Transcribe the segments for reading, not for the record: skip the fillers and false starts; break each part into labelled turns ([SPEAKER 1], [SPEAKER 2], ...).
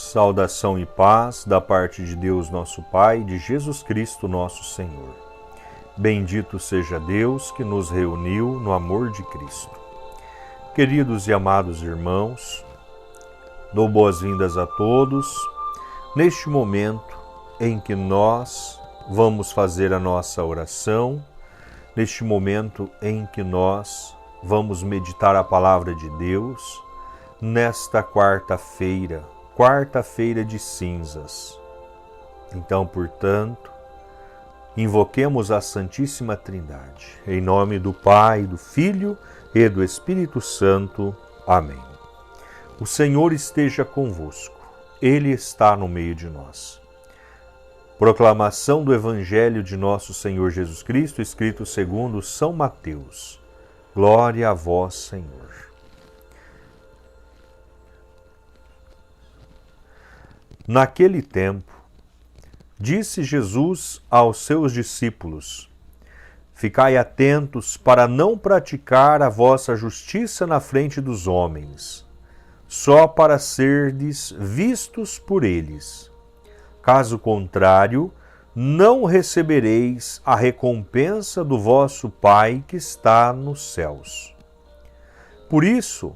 [SPEAKER 1] Saudação e paz da parte de Deus nosso Pai, de Jesus Cristo nosso Senhor. Bendito seja Deus que nos reuniu no amor de Cristo. Queridos e amados irmãos, dou boas-vindas a todos neste momento em que nós vamos fazer a nossa oração, neste momento em que nós vamos meditar a palavra de Deus, nesta quarta-feira de cinzas. Então, portanto, invoquemos a Santíssima Trindade, em nome do Pai, do Filho e do Espírito Santo. Amém. O Senhor esteja convosco, Ele está no meio de nós. Proclamação do Evangelho de nosso Senhor Jesus Cristo, escrito segundo São Mateus. Glória a vós, Senhor. Naquele tempo, disse Jesus aos seus discípulos: Ficai atentos para não praticar a vossa justiça na frente dos homens, só para serdes vistos por eles. Caso contrário, não recebereis a recompensa do vosso Pai que está nos céus. Por isso,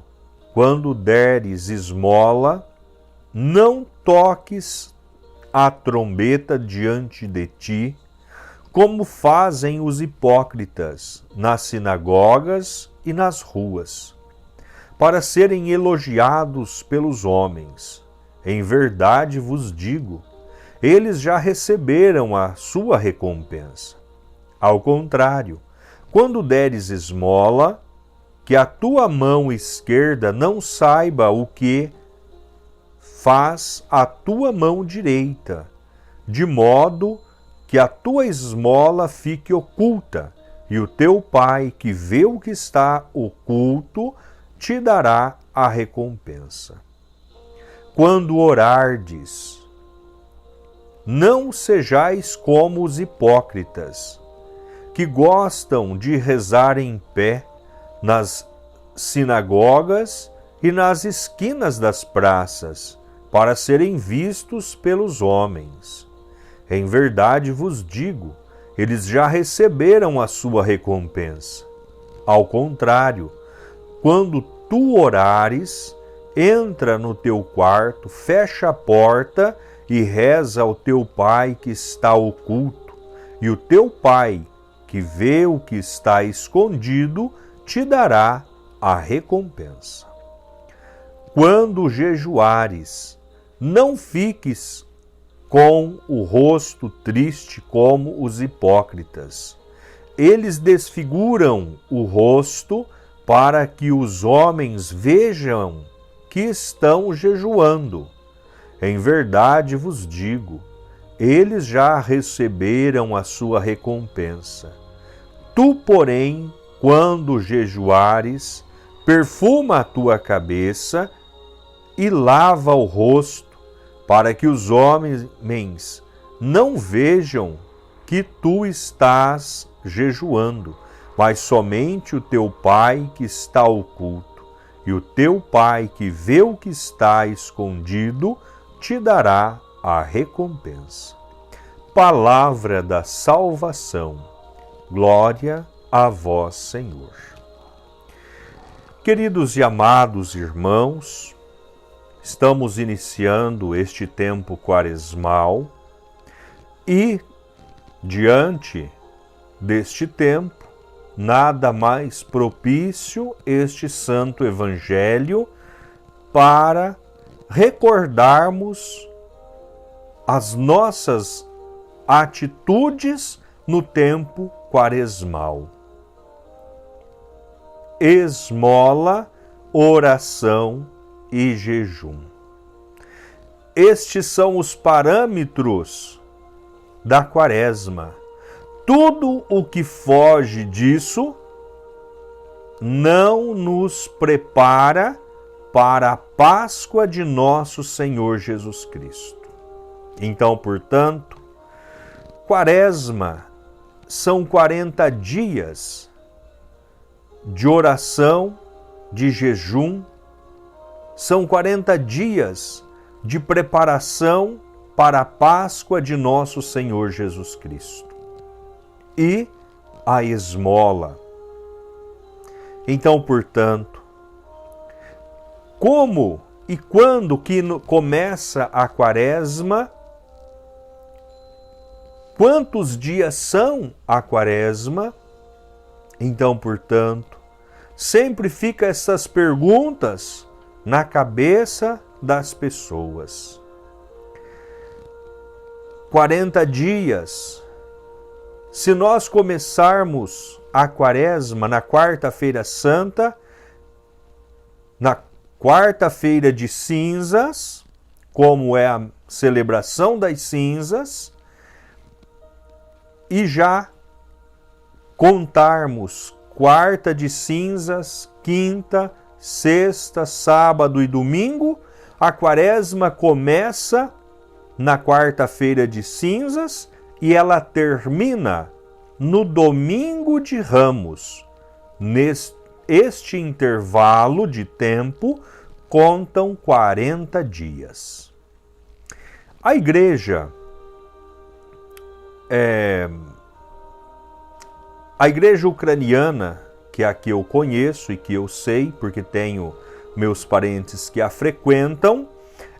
[SPEAKER 1] quando deres esmola, não toques a trombeta diante de ti, como fazem os hipócritas nas sinagogas e nas ruas, para serem elogiados pelos homens. Em verdade vos digo, eles já receberam a sua recompensa. Ao contrário, quando deres esmola, que a tua mão esquerda não saiba o que faz a tua mão direita, de modo que a tua esmola fique oculta, e o teu Pai, que vê o que está oculto, te dará a recompensa. Quando orardes, não sejais como os hipócritas, que gostam de rezar em pé nas sinagogas e nas esquinas das praças, para serem vistos pelos homens. Em verdade vos digo, eles já receberam a sua recompensa. Ao contrário, quando tu orares, entra no teu quarto, fecha a porta e reza ao teu Pai que está oculto, e o teu Pai, que vê o que está escondido, te dará a recompensa. Quando jejuares, não fiques com o rosto triste como os hipócritas. Eles desfiguram o rosto para que os homens vejam que estão jejuando. Em verdade vos digo, eles já receberam a sua recompensa. Tu, porém, quando jejuares, perfuma a tua cabeça e lava o rosto, para que os homens não vejam que tu estás jejuando, mas somente o teu Pai que está oculto, e o teu Pai que vê o que está escondido te dará a recompensa. Palavra da salvação. Glória a vós, Senhor. Queridos e amados irmãos, estamos iniciando este tempo quaresmal e, diante deste tempo, nada mais propício este Santo Evangelho para recordarmos as nossas atitudes no tempo quaresmal. Esmola, oração e jejum. Estes são os parâmetros da Quaresma. Tudo o que foge disso não nos prepara para a Páscoa de nosso Senhor Jesus Cristo. Então, portanto, Quaresma são 40 dias de oração, de jejum, são 40 dias de preparação para a Páscoa de nosso Senhor Jesus Cristo. E a esmola. Então, portanto, como e quando que começa a Quaresma? Quantos dias são a Quaresma? Então, portanto, sempre fica essas perguntas na cabeça das pessoas. 40 dias. Se nós começarmos a Quaresma na quarta-feira santa, na quarta-feira de cinzas, como é a celebração das cinzas, e já contarmos quarta de cinzas, quinta, sexta, sábado e domingo, a Quaresma começa na quarta-feira de cinzas e ela termina no domingo de Ramos. Neste intervalo de tempo contam 40 dias. A igreja ucraniana, que é a que eu conheço e que eu sei, porque tenho meus parentes que a frequentam,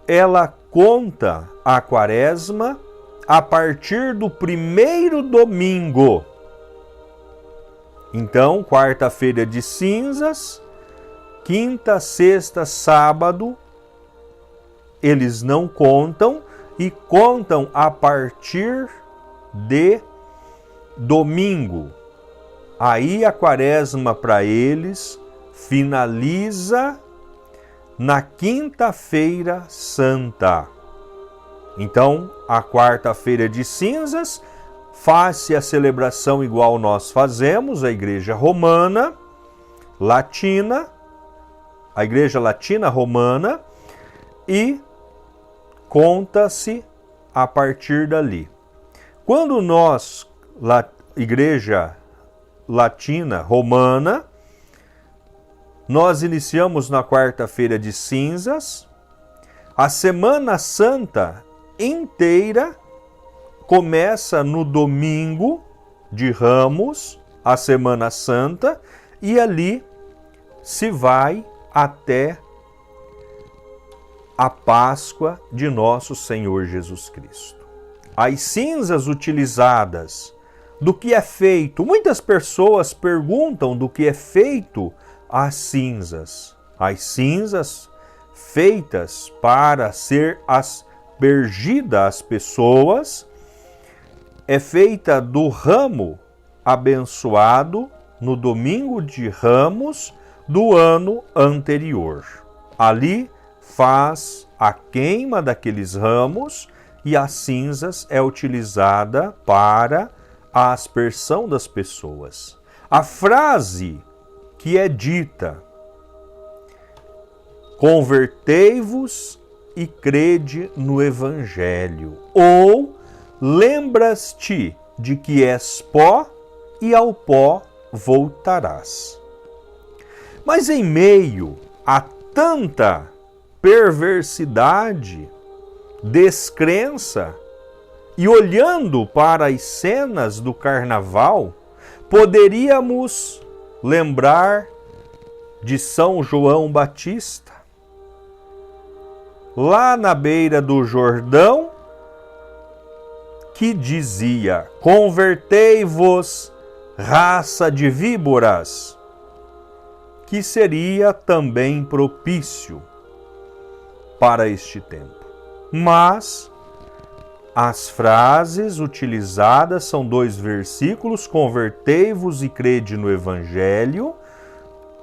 [SPEAKER 1] ela conta a Quaresma a partir do primeiro domingo. Então, quarta-feira de cinzas, quinta, sexta, sábado, eles não contam e contam a partir de domingo. Aí a Quaresma para eles finaliza na quinta-feira santa. Então, a quarta-feira de cinzas, faz-se a celebração igual nós fazemos, a Igreja Romana, Latina, a Igreja Latina Romana, e conta-se a partir dali. Quando nós, Igreja Latina Romana, nós iniciamos na quarta-feira de cinzas, a Semana Santa inteira começa no domingo de Ramos, a Semana Santa, e ali se vai até a Páscoa de nosso Senhor Jesus Cristo. As cinzas utilizadas, do que é feito, muitas pessoas perguntam do que é feito as cinzas. As cinzas feitas para ser aspergida às pessoas, é feita do ramo abençoado no domingo de Ramos do ano anterior. Ali faz a queima daqueles ramos e as cinzas é utilizada para a aspersão das pessoas. A frase que é dita: convertei-vos e crede no Evangelho, ou lembras-te de que és pó e ao pó voltarás. Mas em meio a tanta perversidade, descrença, e olhando para as cenas do carnaval, poderíamos lembrar de São João Batista, lá na beira do Jordão, que dizia: convertei-vos, raça de víboras, que seria também propício para este tempo. Mas as frases utilizadas são 2 versículos: convertei-vos e crede no Evangelho,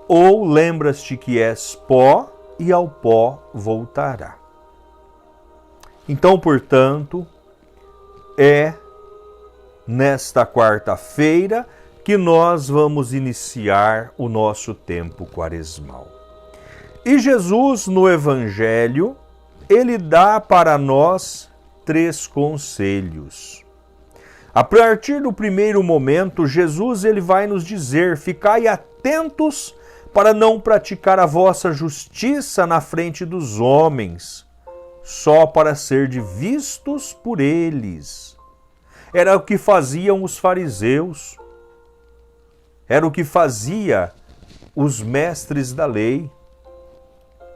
[SPEAKER 1] ou lembras-te que és pó e ao pó voltará. Então, portanto, é nesta quarta-feira que nós vamos iniciar o nosso tempo quaresmal. E Jesus, no Evangelho, ele dá para nós 3 conselhos. A partir do primeiro momento, Jesus ele vai nos dizer: ficai atentos para não praticar a vossa justiça na frente dos homens, só para ser vistos por eles. Era o que faziam os fariseus. Era o que fazia os mestres da lei.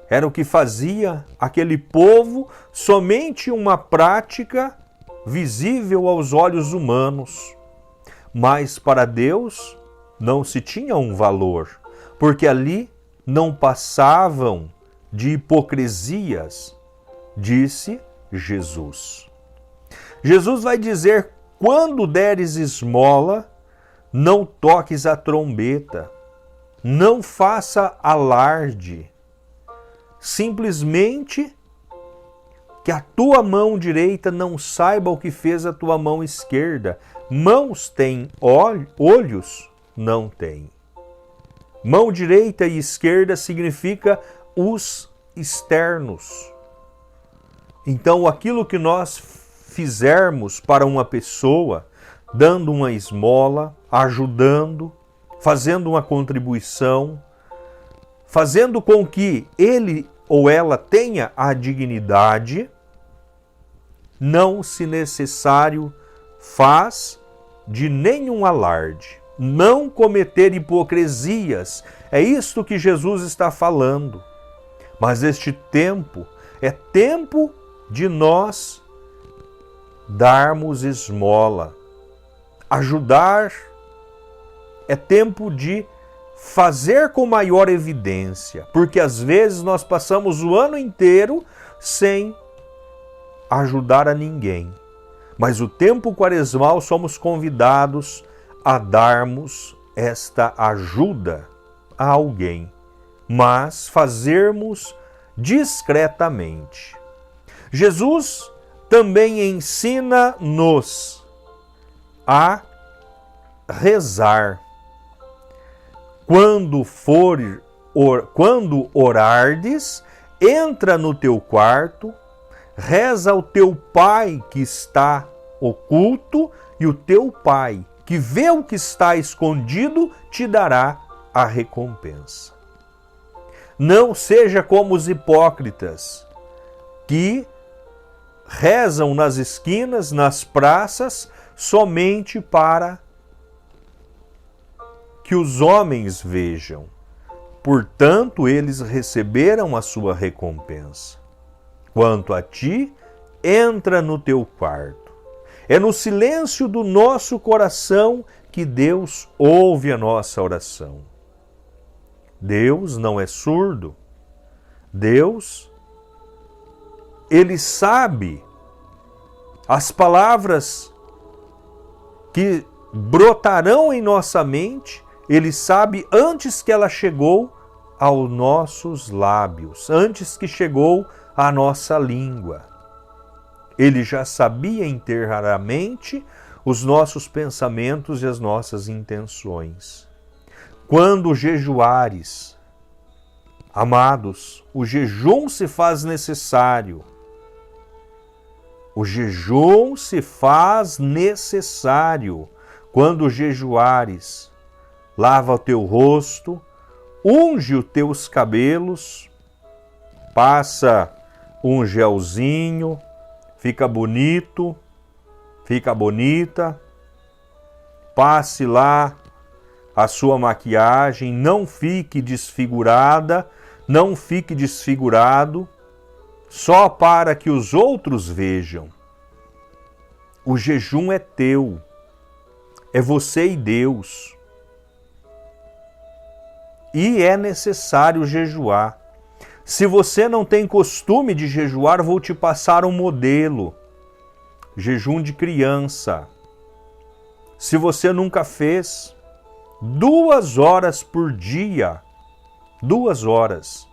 [SPEAKER 1] Era o que fazia aquele povo, somente uma prática visível aos olhos humanos. Mas para Deus não se tinha um valor, porque ali não passavam de hipocrisias, disse Jesus. Jesus vai dizer: quando deres esmola, não toques a trombeta, não faça alarde, simplesmente que a tua mão direita não saiba o que fez a tua mão esquerda. Mãos têm olhos? Não tem. Mão direita e esquerda significa os externos. Então, aquilo que nós fizermos para uma pessoa, dando uma esmola, ajudando, fazendo uma contribuição, fazendo com que ele ou ela tenha a dignidade, não se necessário faz de nenhum alarde. Não cometer hipocrisias. É isto que Jesus está falando. Mas este tempo é tempo de nós darmos esmola. Ajudar é tempo de fazer com maior evidência, porque às vezes nós passamos o ano inteiro sem ajudar a ninguém. Mas o tempo quaresmal somos convidados a darmos esta ajuda a alguém, mas fazermos discretamente. Jesus também ensina-nos a rezar. Quando orardes, entra no teu quarto, reza ao teu Pai que está oculto, e o teu Pai, que vê o que está escondido, te dará a recompensa. Não seja como os hipócritas, que rezam nas esquinas, nas praças, somente para que os homens vejam. Portanto, eles receberam a sua recompensa. Quanto a ti, entra no teu quarto. É no silêncio do nosso coração que Deus ouve a nossa oração. Deus não é surdo. Deus, Ele sabe as palavras que brotarão em nossa mente. Ele sabe antes que ela chegou aos nossos lábios, antes que chegou à nossa língua. Ele já sabia inteiramente os nossos pensamentos e as nossas intenções. Quando jejuares, amados, o jejum se faz necessário. O jejum se faz necessário. Quando jejuares, lava o teu rosto, unge os teus cabelos, passa um gelzinho, fica bonito, fica bonita, passe lá a sua maquiagem, não fique desfigurada, não fique desfigurado, só para que os outros vejam. O jejum é teu, é você e Deus. E é necessário jejuar. Se você não tem costume de jejuar, vou te passar um modelo. Jejum de criança. Se você nunca fez, 2 horas por dia. 2 horas.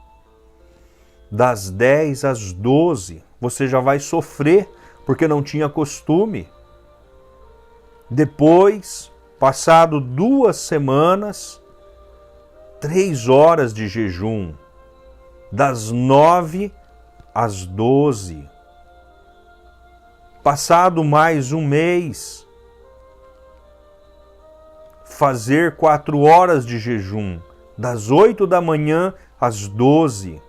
[SPEAKER 1] Das 10 às 12. Você já vai sofrer porque não tinha costume. Depois, passado 2 semanas, 3 horas de jejum. Das 9 às 12. Passado mais um mês, fazer 4 horas de jejum, das 8 da manhã às 12.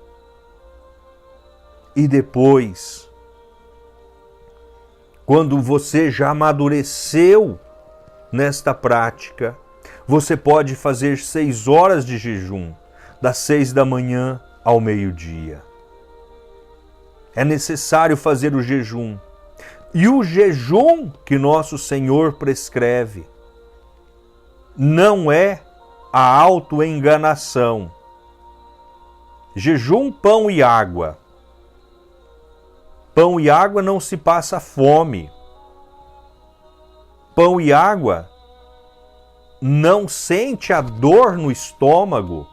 [SPEAKER 1] E depois, quando você já amadureceu nesta prática, você pode fazer 6 horas de jejum, das 6 da manhã ao meio-dia. É necessário fazer o jejum. E o jejum que nosso Senhor prescreve não é a autoenganação. Jejum, pão e água. Pão e água não se passa fome. Pão e água não sente a dor no estômago,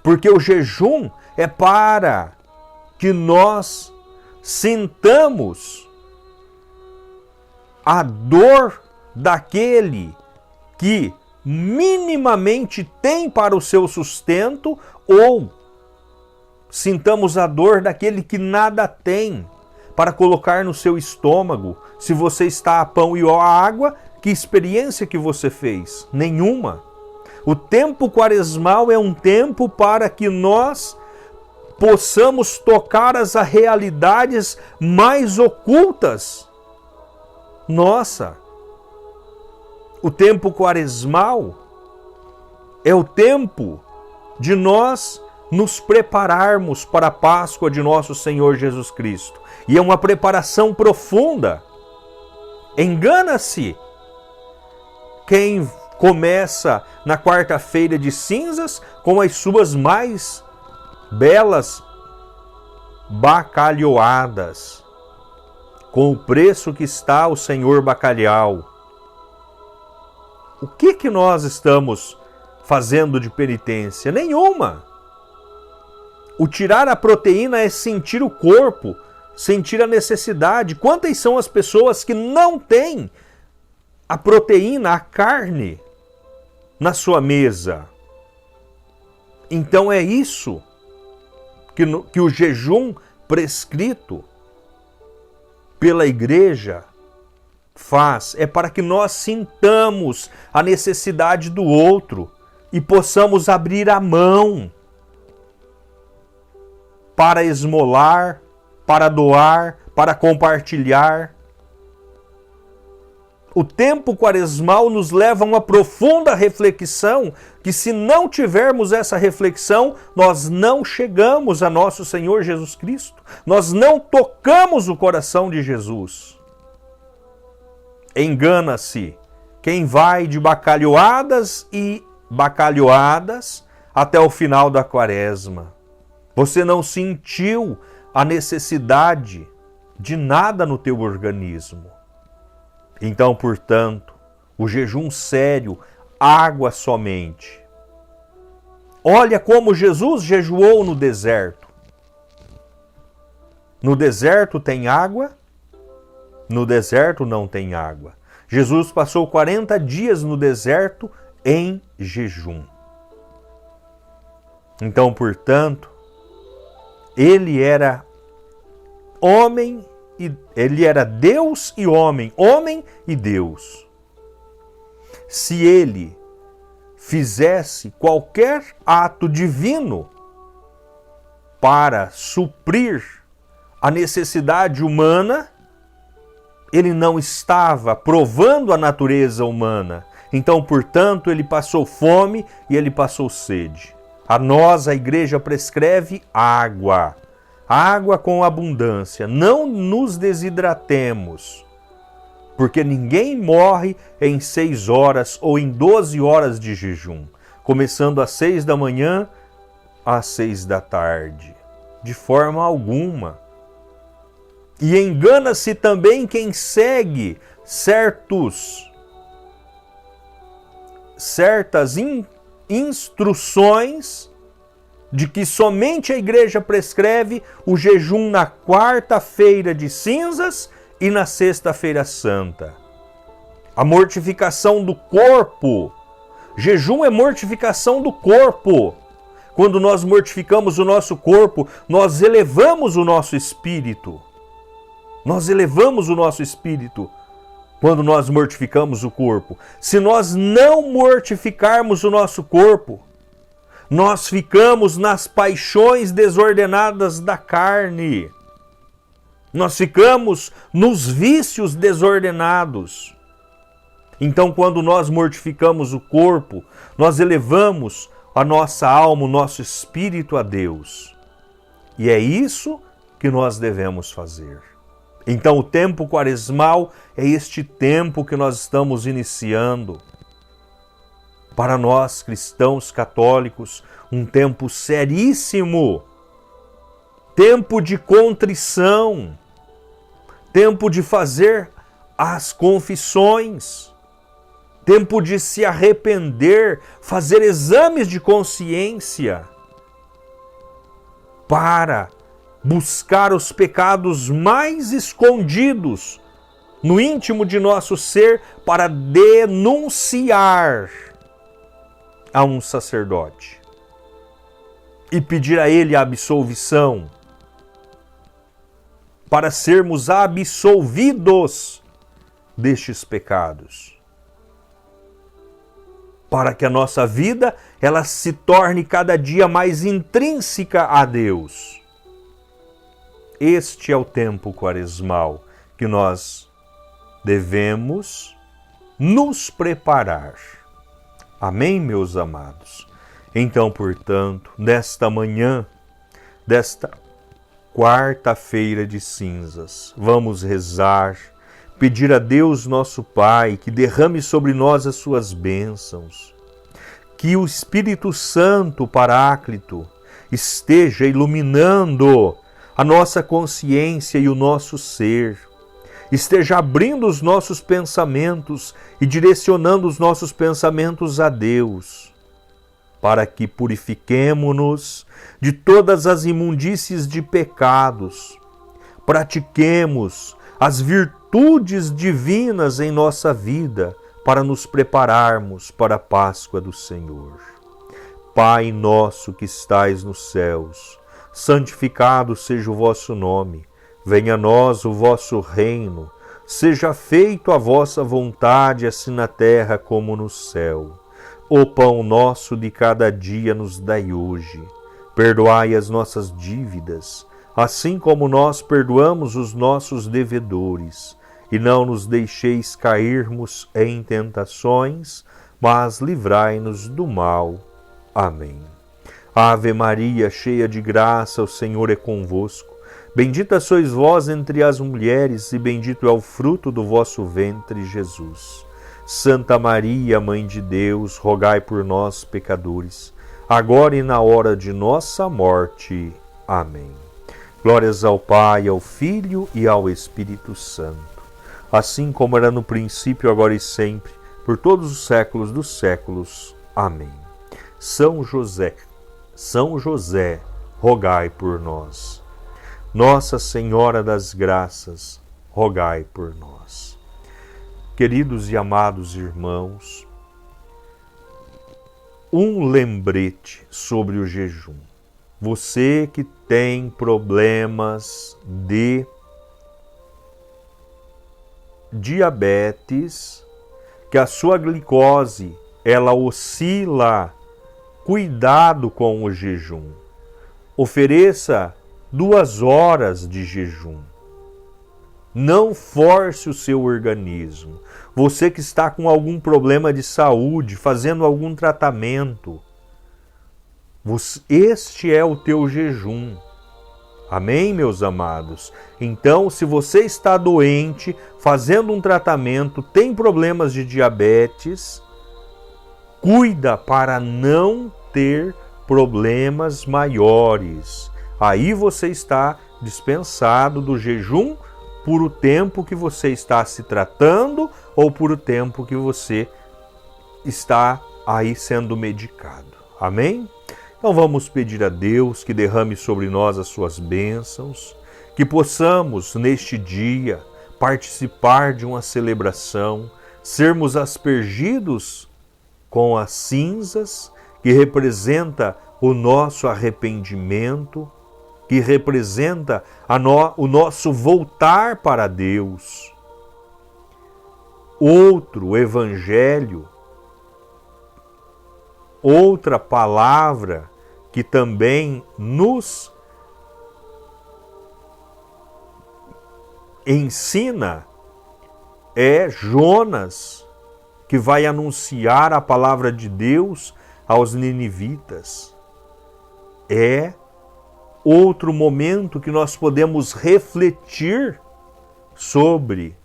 [SPEAKER 1] porque o jejum é para que nós sintamos a dor daquele que minimamente tem para o seu sustento, ou sintamos a dor daquele que nada tem para colocar no seu estômago. Se você está a pão e a água, que experiência que você fez? Nenhuma. O tempo quaresmal é um tempo para que nós possamos tocar as realidades mais ocultas. Nossa, o tempo quaresmal é o tempo de nós nos prepararmos para a Páscoa de nosso Senhor Jesus Cristo. E é uma preparação profunda. Engana-se quem começa na quarta-feira de cinzas com as suas mais belas bacalhoadas, com o preço que está o Senhor Bacalhau. O que nós estamos fazendo de penitência? Nenhuma. O tirar a proteína é sentir o corpo, sentir a necessidade. Quantas são as pessoas que não têm a proteína, a carne, na sua mesa? Então é isso que o jejum prescrito pela igreja faz. É para que nós sintamos a necessidade do outro e possamos abrir a mão para esmolar, para doar, para compartilhar. O tempo quaresmal nos leva a uma profunda reflexão, que se não tivermos essa reflexão, nós não chegamos a nosso Senhor Jesus Cristo. Nós não tocamos o coração de Jesus. Engana-se quem vai de bacalhoadas e bacalhoadas até o final da quaresma. Você não sentiu a necessidade de nada no teu organismo. Então, portanto, o jejum sério, água somente. Olha como Jesus jejuou no deserto. No deserto tem água? No deserto não tem água. Jesus passou 40 dias no deserto em jejum. Então, portanto, ele era homem, ele era Deus e homem e Deus. Se ele fizesse qualquer ato divino para suprir a necessidade humana, ele não estava provando a natureza humana. Então, portanto, ele passou fome e ele passou sede. A nós, a igreja prescreve água. Água com abundância. Não nos desidratemos, porque ninguém morre em 6 horas ou em 12 horas de jejum, começando às 6 da manhã às 6 da tarde. De forma alguma. E engana-se também quem segue certas instruções de que somente a igreja prescreve o jejum na quarta-feira de cinzas e na sexta-feira santa. A mortificação do corpo. Jejum é mortificação do corpo. Quando nós mortificamos o nosso corpo, nós elevamos o nosso espírito. Nós elevamos o nosso espírito quando nós mortificamos o corpo. Se nós não mortificarmos o nosso corpo, nós ficamos nas paixões desordenadas da carne. Nós ficamos nos vícios desordenados. Então, quando nós mortificamos o corpo, nós elevamos a nossa alma, o nosso espírito a Deus. E é isso que nós devemos fazer. Então, o tempo quaresmal é este tempo que nós estamos iniciando. Para nós, cristãos católicos, um tempo seríssimo. Tempo de contrição. Tempo de fazer as confissões. Tempo de se arrepender, fazer exames de consciência para buscar os pecados mais escondidos no íntimo de nosso ser, para denunciar a um sacerdote e pedir a ele a absolvição, para sermos absolvidos destes pecados, para que a nossa vida ela se torne cada dia mais intrínseca a Deus. Este é o tempo quaresmal que nós devemos nos preparar. Amém, meus amados? Então, portanto, nesta manhã, desta quarta-feira de cinzas, vamos rezar, pedir a Deus nosso Pai que derrame sobre nós as suas bênçãos, que o Espírito Santo Paráclito esteja iluminando a nossa consciência e o nosso ser, esteja abrindo os nossos pensamentos e direcionando os nossos pensamentos a Deus, para que purifiquemo-nos de todas as imundícies de pecados, pratiquemos as virtudes divinas em nossa vida, para nos prepararmos para a Páscoa do Senhor. Pai nosso que estais nos céus, santificado seja o vosso nome, venha a nós o vosso reino, seja feito a vossa vontade, assim na terra como no céu. O pão nosso de cada dia nos dai hoje, perdoai as nossas dívidas, assim como nós perdoamos os nossos devedores, e não nos deixeis cairmos em tentações, mas livrai-nos do mal. Amém. Ave Maria, cheia de graça, o Senhor é convosco. Bendita sois vós entre as mulheres, e bendito é o fruto do vosso ventre, Jesus. Santa Maria, Mãe de Deus, rogai por nós, pecadores, agora e na hora de nossa morte. Amém. Glórias ao Pai, ao Filho e ao Espírito Santo, assim como era no princípio, agora e sempre, por todos os séculos dos séculos. Amém. São José, rogai por nós. Nossa Senhora das Graças, rogai por nós. Queridos e amados irmãos, um lembrete sobre o jejum. Você que tem problemas de diabetes, que a sua glicose ela oscila, cuidado com o jejum. Ofereça 2 horas de jejum. Não force o seu organismo. Você que está com algum problema de saúde, fazendo algum tratamento, este é o teu jejum. Amém, meus amados? Então, se você está doente, fazendo um tratamento, tem problemas de diabetes, cuida para não ter problemas maiores. Aí você está dispensado do jejum por o tempo que você está se tratando ou por o tempo que você está aí sendo medicado. Amém? Então vamos pedir a Deus que derrame sobre nós as suas bênçãos, que possamos neste dia participar de uma celebração, sermos aspergidos com as cinzas, que representa o nosso arrependimento, que representa o nosso voltar para Deus. Outro evangelho, outra palavra que também nos ensina é Jonas, que vai anunciar a palavra de Deus aos ninivitas. É outro momento que nós podemos refletir sobre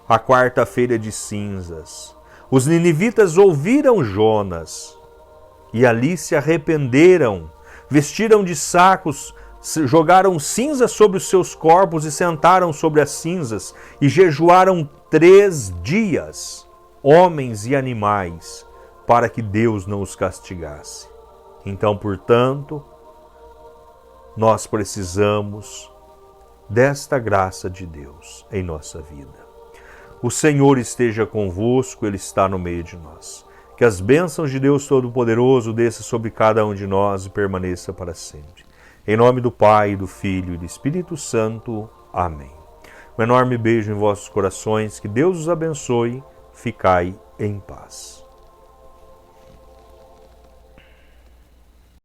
[SPEAKER 1] a quarta-feira de cinzas. Os ninivitas ouviram Jonas e ali se arrependeram, vestiram de sacos, jogaram cinzas sobre os seus corpos e sentaram sobre as cinzas e jejuaram 3 dias, homens e animais, para que Deus não os castigasse. Então, portanto, nós precisamos desta graça de Deus em nossa vida. O Senhor esteja convosco, Ele está no meio de nós. Que as bênçãos de Deus Todo-Poderoso desça sobre cada um de nós e permaneça para sempre. Em nome do Pai, do Filho e do Espírito Santo. Amém. Um enorme beijo em vossos corações, que Deus os abençoe. Ficai em paz.